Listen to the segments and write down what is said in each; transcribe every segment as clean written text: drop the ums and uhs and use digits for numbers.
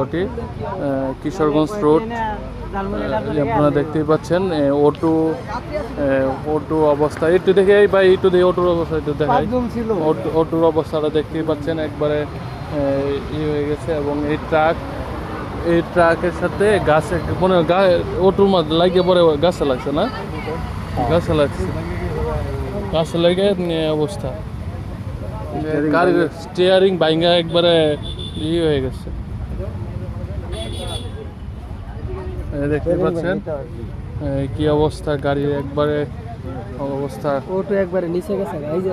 ওটি কিশোরগঞ্জ রোড আপনারা দেখতেই পাচ্ছেন। অটো অবস্থা একটু দেখে ভাই, একটু দেখে অটোর অবস্থা একটু দেখাই। অটোর অবস্থাটা দেখতেই পাচ্ছেন একবারে হয়ে গেছে। এবং এই ট্রাকের সাথে গাছে মনে অটোর মধ্যে লাগিয়ে পরে গাছে লাগছে না, গাছে লাগে অবস্থা। গাড়ির স্টিয়ারিং ভাঙা একবারে হয়ে গেছে, দেখতে পাচ্ছেন কি অবস্থা গাড়ির একবারে অবস্থা। অটো একবারে নিচে গেছে। এই যে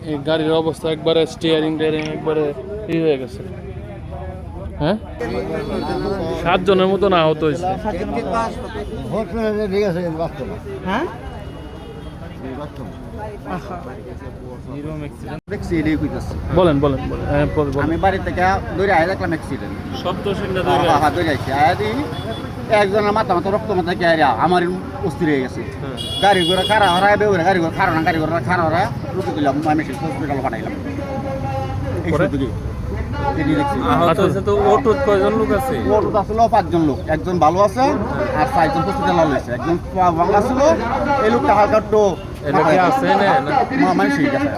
এই গাড়ির অবস্থা একবারে স্টিয়ারিং একবারে হয়ে গেছে। হ্যাঁ, 7 জনের মতো আহত হয়েছে। হ্যাঁ, বলেন। আমি বাড়ি থেকে দৌড়ে আয় দেখলাম অ্যাক্সিডেন্ট। শব্দ একজনের মাথা রক্ত মাথা কে আমার অস্থির হয়ে গেছে। গাড়ি ঘোড়া খারা হরায় বেউরে গাড়ি ঘোড়া খারা না, গাড়ি ঘোড়া খারা হরায় রুটি দিলাম, আমি হসপিটাল পাঠাইলাম। কয়জন লোক আছে? ওটা আসলে 5 জন লোক, একজন ভালো আছে আর 4 জন হসপিটাল হয়েছে। একজন বাংলা ছিল, এই লোকটা হালকা একটু আছে না মানুষ ঠিক আছে।